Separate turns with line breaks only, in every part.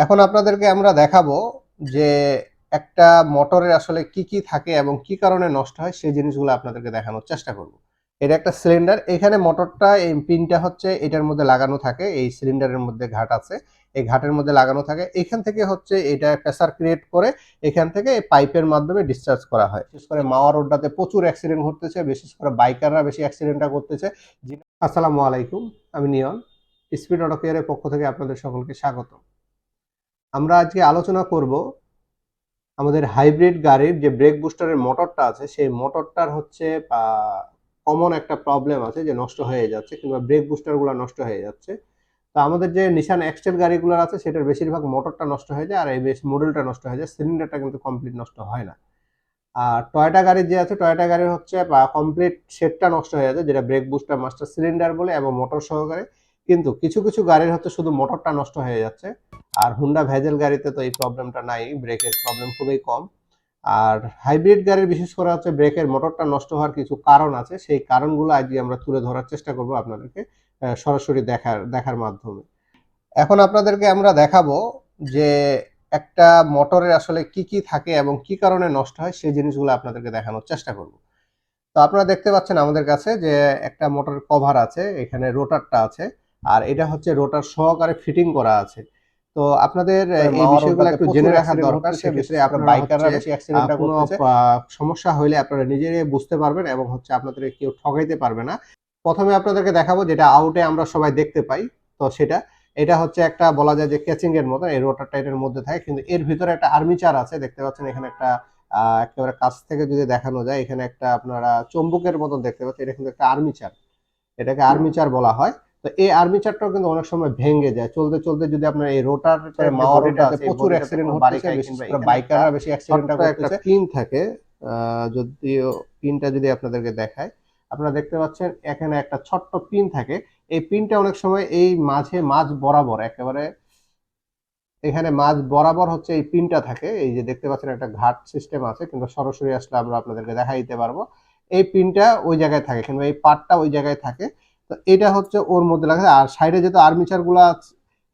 এখন আপনাদেরকে আমরা দেখাবো যে একটা মোটরের আসলে কি কি থাকে এবং কি কারণে নষ্ট হয় সেই জিনিসগুলো আপনাদেরকে দেখানোর চেষ্টা করব। এটা একটা সিলিন্ডার, এখানে মোটরটা এই পিনটা হচ্ছে এটার মধ্যে লাগানো থাকে, এই সিলিন্ডারের মধ্যে ঘাট আছে, এই ঘাটের মধ্যে লাগানো থাকে। এখান থেকে হচ্ছে এটা প্রেসার ক্রিয়েট করে এখান থেকে এই পাইপের মাধ্যমে ডিসচার্জ করা হয়। বিশেষ করে মাওয়া রোডটাতে প্রচুর অ্যাক্সিডেন্ট ঘটতেছে, বিশেষ করে বাইকাররা বেশি অ্যাক্সিডেন্টটা করতেছে। আসসালামু আলাইকুম, আমি নিয়ন, স্পিড অটো কেয়ারের পক্ষ থেকে আপনাদের সকলকে স্বাগত। আমরা আজকে আলোচনা করব আমাদের হাইব্রিড গাড়ির যে ব্রেক বুস্টারের মোটরটা আছে সেই মোটরটার হচ্ছে কমন একটা প্রবলেম আছে যে নষ্ট হয়ে যাচ্ছে কিংবা ব্রেক বুস্টারগুলো নষ্ট হয়ে যাচ্ছে। তো আমাদের যে নিশান এক্সটেল গাড়িগুলো আছে সেটার বেশিরভাগ মোটরটা নষ্ট হয়ে যায় আর এই বেশ মডেলটা নষ্ট হয়ে যায়, সিলিন্ডারটা কিন্তু কমপ্লিট নষ্ট হয় না। আর টয়োটা গাড়ির যে আছে, টয়োটা গাড়ির হচ্ছে কমপ্লিট সেটটা নষ্ট হয়ে যাচ্ছে, যেটা ব্রেক বুস্টার মাস্টার সিলিন্ডার বলে এবং মোটর সহকারে। কিন্তু কিছু কিছু গাড়ির হচ্ছে শুধু মোটরটা নষ্ট হয়ে যাচ্ছে। আর হুন্ডা ভেজেল গাড়িতে তো এই প্রবলেমটা নাই, ব্রেকের প্রবলেম খুবই কম। আর হাইব্রিড গাড়ির বিশেষ করে হচ্ছে ব্রেকের মোটরটা নষ্ট হওয়ার কিছু কারণ আছে, সেই কারণগুলো আজকে আমরা তুলে ধরার চেষ্টা করব আপনাদেরকে সরাসরি দেখার মাধ্যমে। এখন আপনাদেরকে আমরা দেখাবো যে একটা মোটরের আসলে কি কি থাকে এবং কি কারণে নষ্ট হয় সেই জিনিসগুলো আপনাদেরকে দেখানোর চেষ্টা করব। তো আপনারা দেখতে পাচ্ছেন আমাদের কাছে যে একটা মোটরের কভার আছে, এখানে রোটারটা আছে, আর এটা হচ্ছে রোটার সহকারে ফিটিং করা আছে। তো আপনাদের এই বিষয়গুলো একটু জেনে রাখা দরকার, সেক্ষেত্রে আপনারা বাইকাররা বেশি অ্যাক্সিডেন্টটা করতেছে। সমস্যা হইলে আপনারা নিজেরাই বুঝতে পারবেন এবং হচ্ছে আপনাদের কেউ ঠকাইতে পারবে না। প্রথমে আপনাদেরকে দেখাবো যেটা আউটে আমরা সবাই দেখতে পাই, তো সেটা এটা হচ্ছে একটা বলা যায় যে ক্যাচিং এর মতো, এই রোটারটা এটার মধ্যে থাকে, কিন্তু এর ভিতরে একটা আর্মিচার আছে। দেখতে পাচ্ছেন এখানে একটা একেবারে কাছ থেকে যদি দেখানো যায়, এখানে একটা আপনারা চুম্বকের মতন দেখতে পাচ্ছেন, এটা কিন্তু একটা আর্মিচার, এটাকে আর্মিচার বলা হয়। তো এই আর্মিচারটাও কিন্তু অনেক সময় ভেঙে যায় চলতে চলতে, যদি আপনার এই রোটার মাওয়া রোডটাতে প্রচুর অ্যাক্সিডেন্ট ঘটতেছে, বিশেষ করে বাইকাররা বেশি অ্যাক্সিডেন্টটা করতেছে। একটা পিন থাকে, যদিও পিনটা যদি আপনাদেরকে দেখায়, আপনারা দেখতে পাচ্ছেন এখানে একটা ছোট্ট পিন থাকে। এই পিনটা অনেক সময় এই মাঝ বরাবর একেবারে এখানে মাঝ বরাবর হচ্ছে এই পিনটা থাকে। এই যে দেখতে পাচ্ছেন একটা ঘাট সিস্টেম আছে, কিন্তু সরাসরি আসলে আমরা আপনাদেরকে দেখাই দিতে পারবো। এই পিনটা ওই জায়গায় থাকে কিংবা এই পার্টটা ওই জায়গায় থাকে। তো এটা হচ্ছে ওর মধ্যে লাগে। আর সাইডে যেহেতু আর্মিচার গুলা,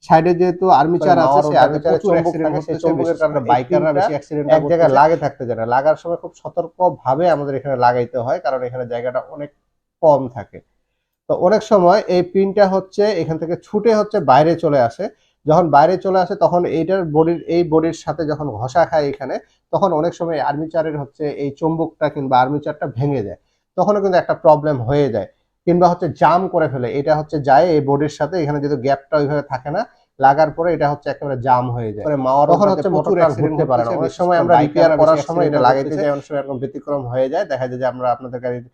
সাইডে যেহেতু আর্মিচার আছে, সেই আর্মিচারে চুম্বক থাকে, সেই চুম্বকের কারণে বাইকাররা বেশি অ্যাক্সিডেন্ট এক জায়গায় লাগে থাকতে যায় না। লাগার সময় খুব সতর্ক ভাবে আমাদের এখানে লাগাইতে হয়, কারণ এখানে জায়গাটা অনেক কম থাকে। তো অনেক সময় এই পিনটা হচ্ছে এখান থেকে ছুটে হচ্ছে বাইরে চলে আসে। যখন বাইরে চলে আসে তখন এইটার বডির সাথে যখন ঘষা খায় এখানে, তখন অনেক সময় আর্মিচারের হচ্ছে এই চুম্বকটা কিংবা আর্মিচারটা ভেঙে যায়। তখনও কিন্তু একটা প্রবলেম হয়ে যায়, কিংবা হচ্ছে জাম করে ফেলে। এটা হচ্ছে যায় এই বডির সাথে, এখানে যদি গ্যাপটা ওইভাবে থাকে না, লাগার পরে এটা হচ্ছে একেবারে জাম হয়ে যায়। তখন হচ্ছে মোটরটা আর ঘুরতে পারে না। অনেক সময় আমরা রিপেয়ার করার সময় এটা লাগাইতে যাই, অনেক সময় এরকম ব্যতিক্রম হয়ে যায়, দেখা যায় যে আমরা আপনাদের গাড়ির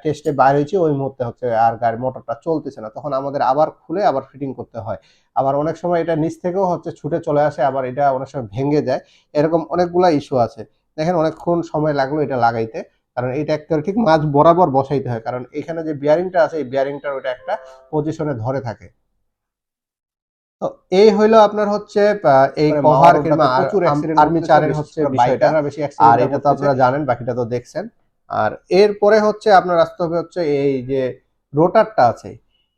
টেস্টে বাইর হয়েছি, ওই মুহূর্তে হচ্ছে আর গাড়ির মোটরটা চলতেছে না, তখন আমাদের আবার খুলে আবার ফিটিং করতে হয়। আবার অনেক সময় এটা নিচ থেকেও হচ্ছে ছুটে চলে আসে, আবার এটা অনেক সময় ভেঙে যায়। এরকম অনেকগুলা ইস্যু আছে। দেখেন অনেকক্ষণ সময় লাগলো এটা লাগাইতে, কারণ এটা একটা ঠিক মাঝ বরাবর বসাইতে হয়, কারণ এখানে যে বিয়ারিংটা আছে এই বিয়ারিংটার ওটা একটা পজিশনে ধরে থাকে। তো এই হইলো আপনার হচ্ছে এই কভার কিংবা আর্মিচারের হচ্ছে বিষয়টা। আর এটা তো আপনারা জানেন, বাকিটা তো দেখছেন। আর এরপরে হচ্ছে আপনার আসতে হবে হচ্ছে এই যে রোটারটা আছে,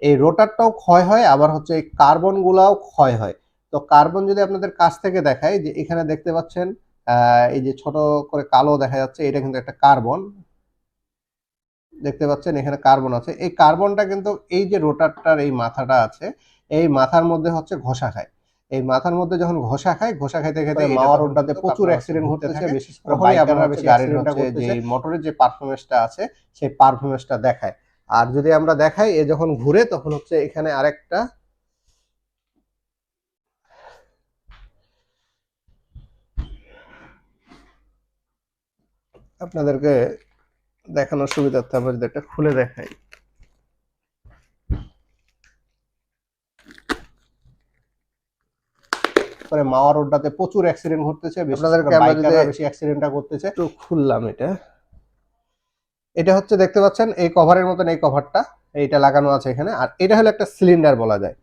এই রোটারটাও ক্ষয় হয়, আবার হচ্ছে এই কার্বন গুলাও ক্ষয় হয়। তো কার্বন যদি আপনাদের কাছ থেকে দেখায়, যে এখানে দেখতে পাচ্ছেন এই যে ছোট করে কালো দেখা যাচ্ছে, এটা কিন্তু একটা কার্বন। দেখতে পাচ্ছেন এখানে কার্বন আছে, এই কার্বনটা কিন্তু এই যে রোটারটার এই মাথাটা আছে, এই মাথার মধ্যে হচ্ছে ঘষা খায়। এই মাথার মধ্যে যখন ঘষা খায়, ঘষা খাইতে খাইতে মাওয়া রোডটাতে প্রচুর অ্যাক্সিডেন্ট ঘটতেছে, বিশেষ করে বাইকাররা বেশি গাড়ির হচ্ছে যে মোটরের যে পারফরমেন্সটা আছে সেই পারফরমেন্সটা দেখায়। আর যদি আমরা দেখাই, এ যখন ঘুরে তখন হচ্ছে এখানে আরেকটা আপনাদেরকে দেখানোর সুবিধার্থে আমরা যদি একটা খুলে দেখাই, করে মাওয়া রোডটাতে প্রচুর অ্যাক্সিডেন্ট ঘটতেছে, আপনাদেরকে আমরা যদি বেশি অ্যাক্সিডেন্টটা করতেছে। তো খুললাম এটা, এটা হচ্ছে দেখতে পাচ্ছেন এই কভারের মতন, এই কভারটা এইটা লাগানো আছে এখানে। আর এটা হলো একটা সিলিন্ডার বলা যায়,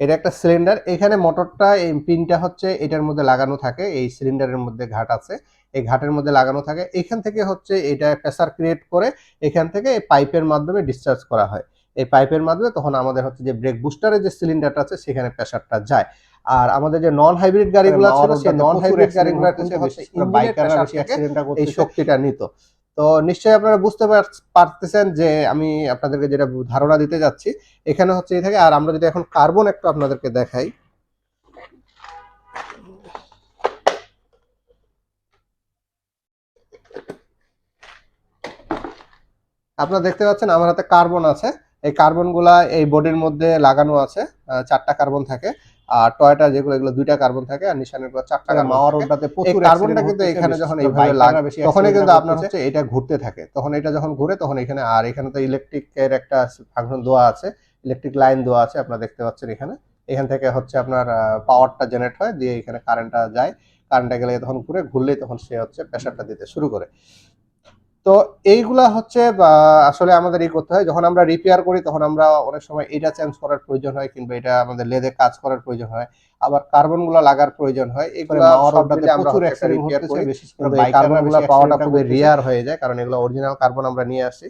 এটা একটা সিলিন্ডার। এখানে মোটরটা এই পিনটা হচ্ছে এটার মধ্যে লাগানো থাকে, এই সিলিন্ডারের মধ্যে ঘাট আছে, এই ঘাটের মধ্যে লাগানো থাকে। এখান থেকে হচ্ছে এটা প্রেসার ক্রিয়েট করে এখান থেকে এই পাইপের মাধ্যমে ডিসচার্জ করা হয়। এই পাইপের মাধ্যমে তখন আমাদের হচ্ছে যে ব্রেক বুস্টারের যে সিলিন্ডারটা আছে সেখানে প্রেসারটা যায়। আর আমাদের যে নন হাইব্রিড গাড়িগুলো ছিল সেই নন হাইব্রিড গাড়িগুলোর কিন্তু হচ্ছে ইঞ্জিনের প্রেসার থেকে এই শক্তিটা নিত। তো নিশ্চয়ই আপনারা বুঝতে পারতেছেন যে আমি আপনাদেরকে যেটা ধারণা দিতে যাচ্ছি এখানে হচ্ছে এই থাকে। আর আমরা যদি এখন কার্বন একটু আপনাদেরকে দেখাই, আপনারা দেখতে পাচ্ছেন আমার হাতে কার্বন আছে। এই কার্বনগুলা এই বডির মধ্যে লাগানো আছে, 4টা কার্বন থাকে। আর টয়টা যেগুলো এগুলো 2টা কার্বন থাকে, আর নিশানের গুলো 4টা কার্বন। মাওয়া রোডটাতে প্রচুর কার্বনটা কিন্তু এখানে যখন এইভাবে লাগে তখনই কিন্তু আপনার হচ্ছে এটা ঘুরতে থাকে। তখন এটা যখন ঘুরে তখন এখানে, আর এখানে তো ইলেকট্রিকের একটা ফাংশন দেওয়া আছে, ইলেকট্রিক লাইন দেওয়া আছে, আপনারা দেখতে পাচ্ছেন এখানে। এখান থেকে হচ্ছে আপনার পাওয়ারটা জেনারেট হয়, দিয়ে এখানে কারেন্টটা যায়। কারেন্টটা গেলে তখন ঘুরলেই তখন সে হচ্ছে প্রেসারটা দিতে শুরু করে। তো এইগুলা হচ্ছে আসলে আমাদের করতে হয় যখন আমরা রিপেয়ার করি, তখন আমরা অনেক সময় এটা চেঞ্জ করার প্রয়োজন হয়, কিংবা এটা আমাদের লেদে কাজ করার প্রয়োজন হয়, আবার কার্বন গুলা লাগার প্রয়োজন হয়। এগুলো প্রচুর রিপেয়ার করি, কিন্তু এই কার্বন গুলা পাওয়াটা খুবই রেয়ার হয়ে যায়, কারণ এগুলো অরিজিনাল কার্বন আমরা নিয়ে আসি।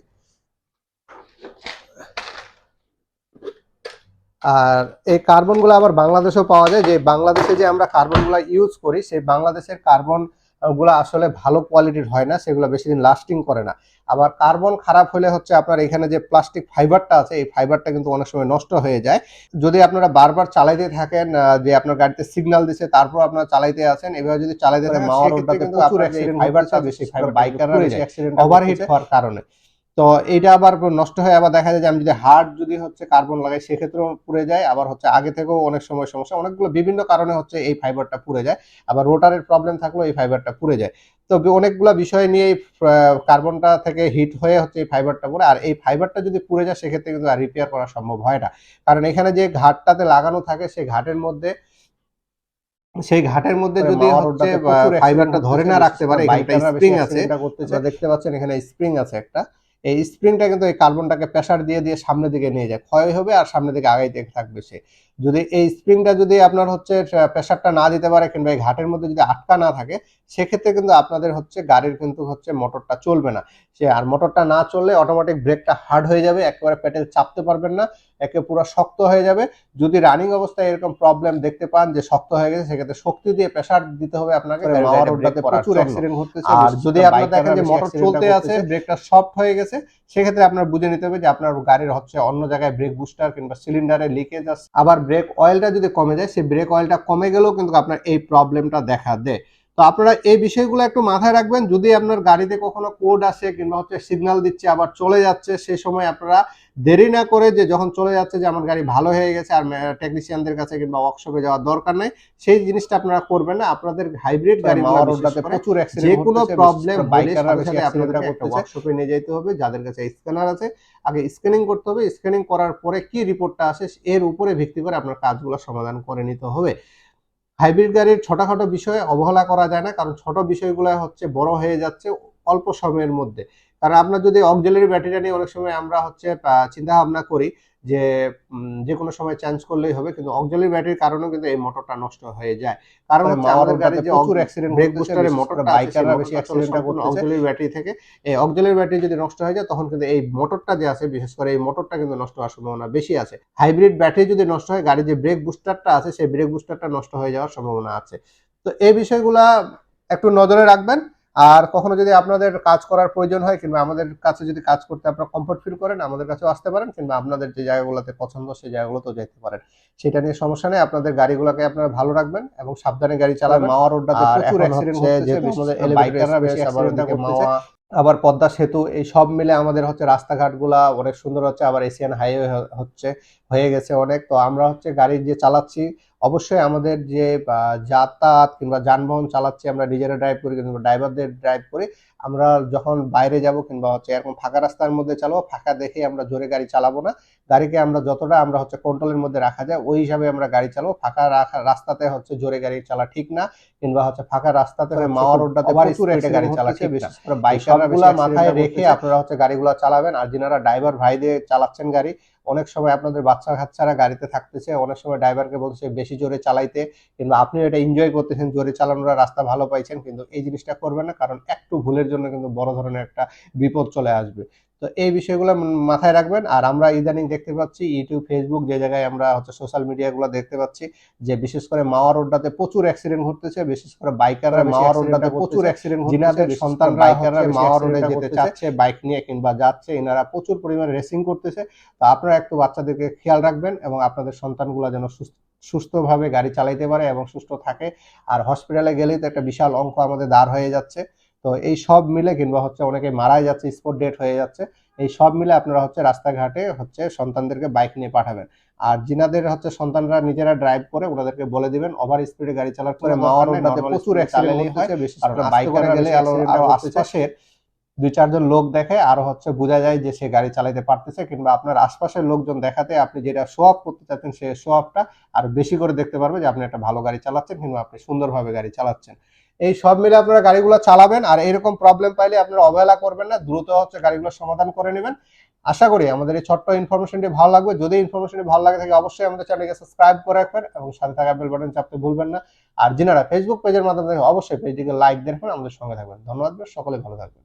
আর এই কার্বন গুলো আবার বাংলাদেশেও পাওয়া যায়। যে বাংলাদেশে যে আমরা কার্বন গুলা ইউজ করি, সেই বাংলাদেশের কার্বন গুলা আসলে ভালো কোয়ালিটির হয় না, সেগুলো বেশি দিন লাস্টিং করে না। আবার কার্বন খারাপ হলে হচ্ছে আপনার এখানে যে প্লাস্টিক ফাইবারটা আছে, এই ফাইবারটা কিন্তু অনেক সময় নষ্ট হয়ে যায়। যদি আপনারা বারবার চালাইতে থাকেন, যে আপনার গাড়িতে সিগন্যাল দিচ্ছে তারপর আপনারা চালাইতে আছেন, এভাবে যদি চালাইতে থাকেন সেক্ষেত্রে কিন্তু আপনার যে ফাইবারটা বেশি বাইকাররা বেশি অ্যাক্সিডেন্ট ওভারহিট হওয়ার কারণে। তো এইটা আবার নষ্ট হয়ে আবার দেখা যায় যে আমি যদি হার্ড যদি হচ্ছে কার্বন লাগাই সেক্ষেত্রেও পুড়ে যায়। আবার হচ্ছে আগে থেকেও অনেক সময় সমস্যা, অনেকগুলো বিভিন্ন কারণে হচ্ছে এই ফাইবারটা পুড়ে যায়। আবার রোটারের প্রবলেম থাকলেও এই ফাইবারটা পুড়ে যায়। তো অনেকগুলো বিষয় নিয়ে এই কার্বনটা থেকে হিট হয়ে হচ্ছে এই ফাইবারটা পুড়ে। আর এই ফাইবারটা যদি পুড়ে যায় সেক্ষেত্রে কিন্তু আর রিপেয়ার করা সম্ভব হয় না, কারণ এখানে যে ঘাটটাতে লাগানো থাকে সেই ঘাটের মধ্যে যদি হচ্ছে ফাইবারটা ধরে না রাখতে পারে, এখানে স্প্রিং আছে, আপনারা দেখতে পাচ্ছেন এখানে স্প্রিং আছে একটা। এই স্প্রিংটা কিন্তু এই কার্বনটাকে প্রেসার দিয়ে দিয়ে সামনের দিকে নিয়ে যায়, ক্ষয় হবে আর সামনের দিকে আগাইতে থাকবে সে। যদি এই স্প্রিংটা যদি আপনার হচ্ছে প্রেসারটা না দিতে পারে, কিংবা এই ঘাটের মধ্যে যদি আটকা না থাকে, সেক্ষেত্রে কিন্তু আপনাদের হচ্ছে গাড়ির কিন্তু হচ্ছে মোটরটা চলবে না। সে আর মোটরটা না চললে অটোমেটিক ব্রেকটা হার্ড হয়ে যাবে, একেবারে পেডেল চাপতে পারবেন না, একে পুরো শক্ত হয়ে যাবে। যদি রানিং অবস্থায় এরকম প্রবলেম দেখতে পান যে শক্ত হয়ে গেছে, সেক্ষেত্রে শক্তি দিয়ে প্রেসার দিতে হবে আপনাকে। প্রচুর অ্যাক্সিডেন্ট ঘটতেছে। আর যদি আপনারা দেখেন যে মোটর চলতে আছে, ব্রেকটা সফট হয়ে গেছে, সেক্ষেত্রে আপনার বুঝে নিতে হবে যে আপনার গাড়ির হচ্ছে অন্য জায়গায় ব্রেক বুস্টার কিংবা সিলিন্ডারে লিকেজ আছে। আবার ব্রেক অয়েলটা যদি কমে যায়, সেই ব্রেক অয়েলটা কমে গেলেও কিন্তু আপনার এই প্রবলেমটা দেখা দেয়। তো আপনারা এই বিষয়গুলো একটু মাথায় রাখবেন। যদি আপনার গাড়িতে কখনো কোড আসে কিংবা হচ্ছে সিগন্যাল দিচ্ছে আবার চলে যাচ্ছে, সেই সময় আপনারা দেরি না করে, যে যখন চলে যাচ্ছে যে আমার গাড়ি ভালো হয়ে গেছে আর টেকনিশিয়ানদের কাছে কিংবা ওয়ার্কশপে যাওয়ার দরকার নেই, সেই জিনিসটা আপনারা করবেন না। আপনাদের হাইব্রিড গাড়িগুলোতে প্রচুর অ্যাক্সিডেন্ট, যে কোনো প্রবলেম হলে সাথে সাথে আপনাদেরকে একটা ওয়ার্কশপে নিয়ে যেতে হবে। যাদের কাছে স্ক্যানার আছে, আগে স্ক্যানিং করতে হবে। স্ক্যানিং করার পরে কি রিপোর্টটা আসে এর উপরে ভিত্তি করে আপনার কাজগুলো সমাধান করে নিতে হবে। হাইব্রিড গাড়ির ছোটখাটো বিষয়ে অবহেলা করা যায় না, কারণ ছোট বিষয়গুলো হচ্ছে বড় হয়ে যাচ্ছে অল্প সময়ের মধ্যে। কারণ আপনার যদি অক্সিলারি ব্যাটারিটা নিয়ে অনেক সময় আমরা হচ্ছে চিন্তা ভাবনা করি যে যে কোনো সময় চেঞ্জ করলেই হবে, কিন্তু অক্সিলারি ব্যাটারির কারণেও কিন্তু এই মোটরটা নষ্ট হয়ে যায়। কারণ হচ্ছে আমাদের গাড়ি যে প্রচুর অ্যাক্সিডেন্ট, ব্রেক বুস্টারের মোটরটা বাইকাররা বেশি অ্যাক্সিডেন্টটা করতেছে অক্সিলারি ব্যাটারি থেকে। এই অক্সিলারি ব্যাটারি যদি নষ্ট হয়ে যায়, তখন কিন্তু এই মোটরটা যে আছে, বিশেষ করে এই মোটরটা কিন্তু নষ্ট হওয়ার সম্ভাবনা বেশি আছে। হাইব্রিড ব্যাটারি যদি নষ্ট হয়, গাড়ির যে ব্রেক বুস্টারটা আছে সেই ব্রেক বুস্টারটা নষ্ট হয়ে যাওয়ার সম্ভাবনা আছে। তো এই বিষয়গুলা একটু নজরে রাখবেন। আর কখনো যদি আপনাদের কাজ করার প্রয়োজন হয়, কিংবা আমাদের কাছে যদি কাজ করতে আপনারা কমফোর্ট ফিল করেন, আমাদের কাছেও আসতে পারেন, কিংবা আপনাদের যে জায়গাগুলোতে পছন্দ সেই জায়গাগুলোতেও যেতে পারেন। সেটা নিয়ে সমস্যা নেই। আপনাদের গাড়িগুলোকে আপনারা ভালো রাখবেন এবং সাবধানে গাড়ি চালাবেন। মাওয়া রোডটাতে প্রচুর অ্যাক্সিডেন্ট হচ্ছে, যেহেতু আমাদের বাইকাররা বেশি অ্যাক্সিডেন্ট করতেছে। আবার পদ্মা সেতু, এই সব মিলে আমাদের হচ্ছে রাস্তাঘাটগুলা অনেক সুন্দর হচ্ছে। আবার এশিয়ান হাইওয়ে হচ্ছে, হয়ে গেছে অনেক। তো আমরা হচ্ছে গাড়ি যে চালাচ্ছি, অবশ্যই আমাদের যে যাতায়াত কিংবা যানবাহন চালাচ্ছি, আমরা নিজেরা ড্রাইভ করি কিংবা ড্রাইভারদের ড্রাইভ করি, আমরা যখন বাইরে যাব কিংবা হচ্ছে এরকম ফাঁকা রাস্তার মধ্যে চালাবো, ফাঁকা দেখে আমরা জোরে গাড়ি চালাবো না। গাড়িকে আমরা যতটা আমরা হচ্ছে কন্ট্রোলের মধ্যে রাখা যায় ওই হিসাবে আমরা গাড়ি চালাবো। ফাঁকা রাস্তাতে হচ্ছে জোরে গাড়ি চালা ঠিক না, কিংবা হচ্ছে ফাঁকা রাস্তাতে মাওয়া রোডটাতে প্রচুর গাড়ি চালা ঠিক না। বাইকগুলা মাথায় রেখে আপনারা হচ্ছে গাড়িগুলা চালাবেন। আর যিনারা ড্রাইভার ভাই দিয়ে চালাচ্ছেন গাড়ি, অনেক সময় আপনাদের বাচ্চা কাচ্চারা গাড়িতে থাকতেছে, অনেক সময় ড্রাইভারকে বলছে বেশি জোরে চালাইতে, কিংবা আপনি এটা এনজয় করতেছেন, জোরে চালানোর রাস্তা ভালো পাইছেন, কিন্তু এই জিনিসটা করবেন না, কারণ একটু ভুলের জন্য কিন্তু বড় ধরনের একটা বিপদ চলে আসবে। তো এই বিষয়গুলো মাথায় রাখবেন। আর আমরা ইদানিং দেখতে পাচ্ছি ইউটিউব, ফেসবুক যে জায়গায় আমরা হচ্ছে সোশ্যাল মিডিয়াগুলো দেখতে পাচ্ছি যে বিশেষ করে মাওয়া রোডটাতে প্রচুর অ্যাক্সিডেন্ট ঘটতেছে, বিশেষ করে বাইকাররা মাওয়া রোডটাতে প্রচুর অ্যাক্সিডেন্ট ঘটতেছে। যিনাদের সন্তানরা বাইকাররা মাওয়া রোডে যেতে চাচ্ছে বাইক নিয়ে কিংবা যাচ্ছে, এনারা প্রচুর পরিমাণে রেসিং করতেছে। তো আপনারা একটু বাচ্চাদেরকে খেয়াল রাখবেন এবং আপনাদের সন্তানগুলো যেন সুস্থভাবে গাড়ি চালাইতে পারে এবং সুস্থ থাকে। আর হসপিটালে গেলেই তো একটা বিশাল অঙ্ক আমাদের দাঁড় হয়ে যাচ্ছে। তো এই সব মিলে কিংবা হচ্ছে অনেকে মারাই যাচ্ছে, স্পট ডেথ হয়ে যাচ্ছে, এই সব মিলে আপনারা হচ্ছে রাস্তাঘাটে হচ্ছে সন্তানদেরকে বাইক নিয়ে পাঠাবেন। আর যিনাদের হচ্ছে সন্তানরা নিজেরা ড্রাইভ করে ওনাদেরকে বলে দিবেন ওভার স্পিডে গাড়ি চালার করে মাওয়া রোডটাতে প্রচুর অ্যাক্সিডেন্ট হয়, বিশেষ করে বাইকারে গেলে আরো আশেপাশের 2-4 জন লোক দেখে আরো হচ্ছে বোঝা যায় যে সে গাড়ি চালাতে পারতেছে, কিংবা আপনার আশপাশের লোকজন দেখাতে আপনি যেটা শো অফ করতে চাচ্ছেন সে শো অফটা আরো বেশি করে দেখতে পারবে যে আপনি একটা ভালো গাড়ি চালাচ্ছেন কিংবা আপনি সুন্দরভাবে গাড়ি চালাচ্ছেন। এই সব মিলে আপনারা গাড়িগুলো চালাবেন আর এরকম প্রবলেম পাইলে আপনারা অবহেলা করবেন না, দ্রুত হচ্ছে গাড়িগুলো সমাধান করে নেবেন। আশা করি আমাদের এই ছোট্ট ইনফরমেশনটি ভালো লাগবে। যদি ইনফরমেশনটি ভালো লাগে থাকে অবশ্যই আমাদের চ্যানেলকে সাবস্ক্রাইব করে রাখবেন এবং সাথে থাকা বেল বাটন চাপতে ভুলবেন না। আর যিনারা ফেসবুক পেজের মাধ্যমে অবশ্যই পেজটিকে লাইক দেবেন, আমাদের সঙ্গে থাকবেন। ধন্যবাদ, সকলে ভালো থাকবেন।